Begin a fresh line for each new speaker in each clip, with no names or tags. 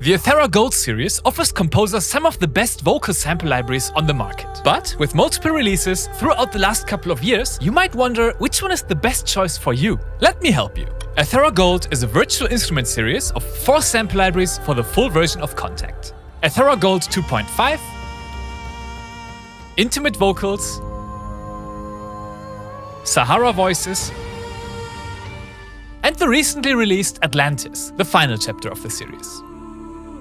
The Ethera Gold series offers composers some of the best vocal sample libraries on the market. But with multiple releases throughout the last couple of years, you might wonder which one is the best choice for you. Let me help you. Ethera Gold is a virtual instrument series of 4 sample libraries for the full version of Contact. Ethera Gold 2.5, Intimate Vocals, Sahara Voices, and the recently released Atlantis, the final chapter of the series.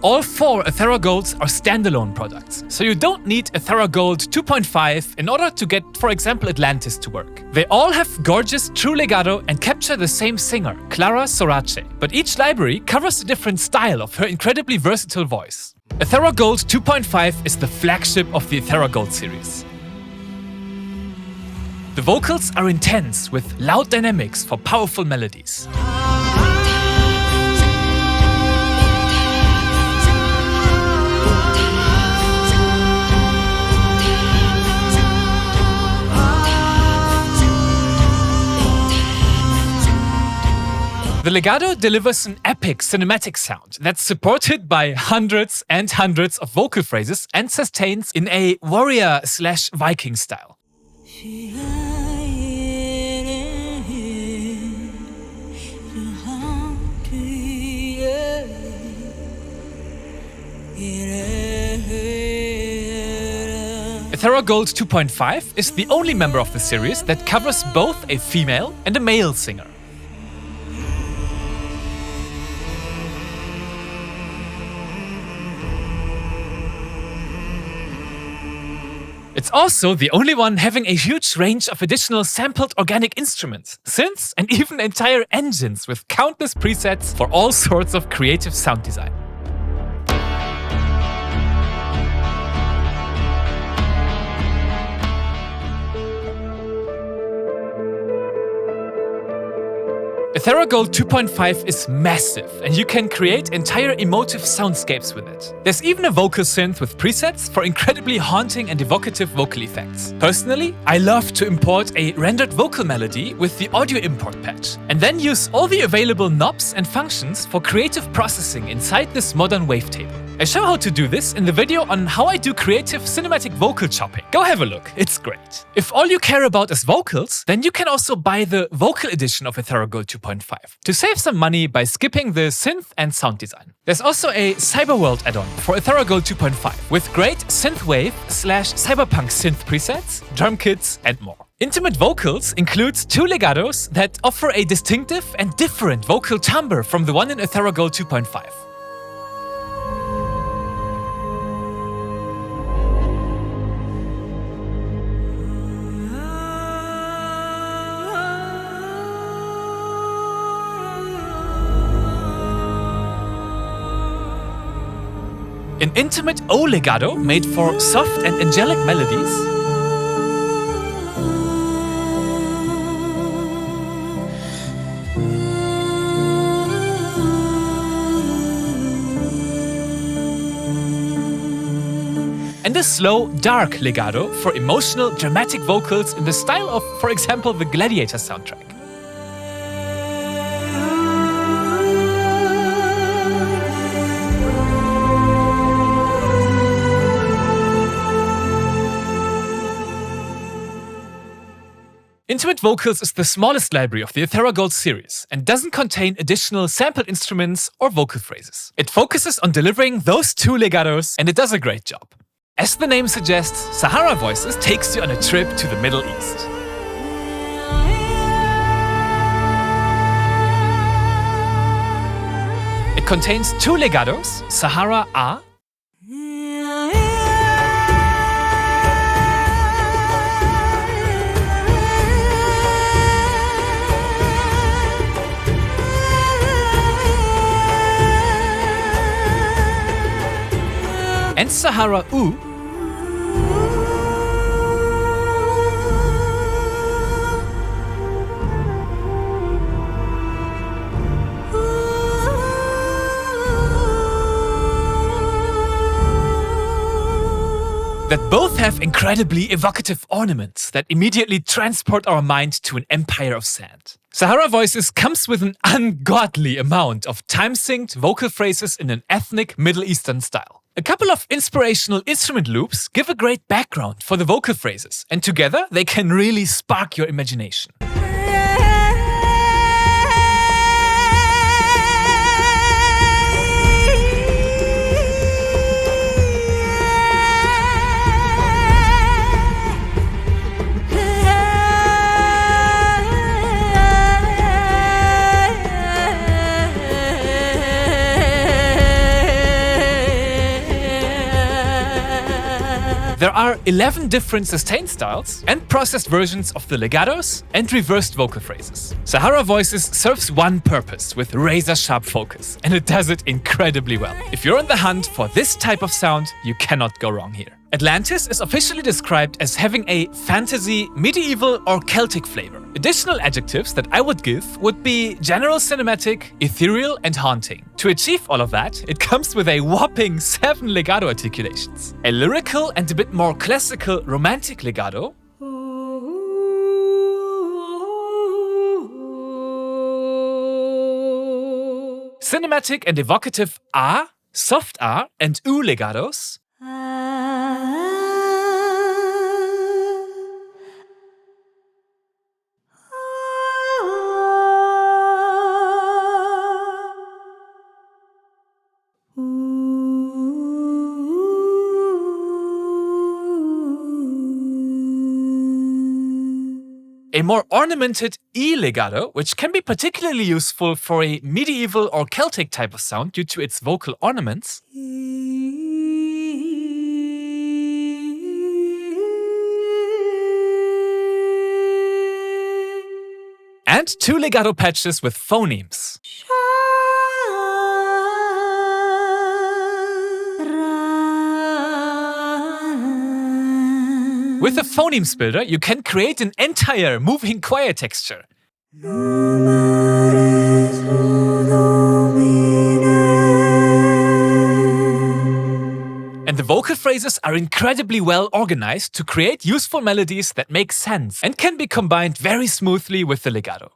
All 4 Ethera Golds are standalone products, so you don't need Ethera Gold 2.5 in order to get, for example, Atlantis to work. They all have gorgeous true legato and capture the same singer, Clara Sorace, but each library covers a different style of her incredibly versatile voice. Ethera Gold 2.5 is the flagship of the Ethera Gold series. The vocals are intense with loud dynamics for powerful melodies. The legato delivers an epic cinematic sound that's supported by hundreds and hundreds of vocal phrases and sustains in a warrior/Viking style. Ethera Gold 2.5 is the only member of the series that covers both a female and a male singer. It's also the only one having a huge range of additional sampled organic instruments, synths, and even entire engines with countless presets for all sorts of creative sound design. Ethera Gold 2.5 is massive, and you can create entire emotive soundscapes with it. There's even a vocal synth with presets for incredibly haunting and evocative vocal effects. Personally, I love to import a rendered vocal melody with the audio import patch, and then use all the available knobs and functions for creative processing inside this modern wavetable. I show how to do this in the video on how I do creative cinematic vocal chopping. Go have a look, it's great. If all you care about is vocals, then you can also buy the vocal edition of Ethera Gold 2.5 to save some money by skipping the synth and sound design. There's also a Cyberworld add-on for Ethera Gold 2.5 with great synthwave/cyberpunk synth presets, drum kits, and more. Intimate Vocals includes 2 legatos that offer a distinctive and different vocal timbre from the one in Ethera Gold 2.5. An intimate O legato made for soft and angelic melodies. And a slow, dark legato for emotional, dramatic vocals in the style of, for example, the Gladiator soundtrack. Intimate Vocals is the smallest library of the Ethera Gold series and doesn't contain additional sampled instruments or vocal phrases. It focuses on delivering those 2 legatos, and it does a great job. As the name suggests, Sahara Voices takes you on a trip to the Middle East. It contains 2 legatos, Sahara A and Sahara U that both have incredibly evocative ornaments that immediately transport our mind to an empire of sand. Sahara Voices comes with an ungodly amount of time-synced vocal phrases in an ethnic Middle Eastern style. A couple of inspirational instrument loops give a great background for the vocal phrases, and together they can really spark your imagination. There are 11 different sustain styles and processed versions of the legatos and reversed vocal phrases. Sahara Voices serves one purpose with razor-sharp focus, and it does it incredibly well. If you're on the hunt for this type of sound, you cannot go wrong here. Atlantis is officially described as having a fantasy, medieval or Celtic flavor. Additional adjectives that I would give would be general cinematic, ethereal and haunting. To achieve all of that, it comes with a whopping 7 legato articulations. A lyrical and a bit more classical romantic legato, cinematic and evocative A, soft A and U legatos, a more ornamented E legato, which can be particularly useful for a medieval or Celtic type of sound due to its vocal ornaments, and 2 legato patches with phonemes. With the phonemes builder, you can create an entire moving choir texture. And the vocal phrases are incredibly well organized to create useful melodies that make sense and can be combined very smoothly with the legato.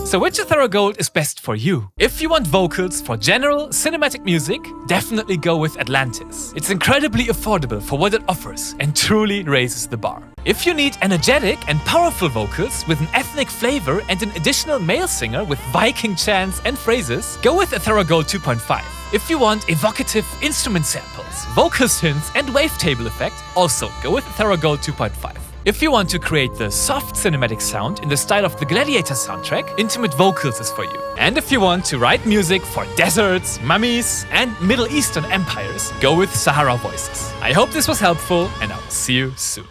So which Ethera Gold is best for you? If you want vocals for general cinematic music, definitely go with Atlantis. It's incredibly affordable for what it offers and truly raises the bar. If you need energetic and powerful vocals with an ethnic flavor and an additional male singer with Viking chants and phrases, go with Ethera Gold 2.5. If you want evocative instrument samples, vocal synths and wavetable effect, also go with Ethera Gold 2.5. If you want to create the soft cinematic sound in the style of the Gladiator soundtrack, Intimate Vocals is for you. And if you want to write music for deserts, mummies and Middle Eastern empires, go with Sahara Voices. I hope this was helpful and I'll see you soon.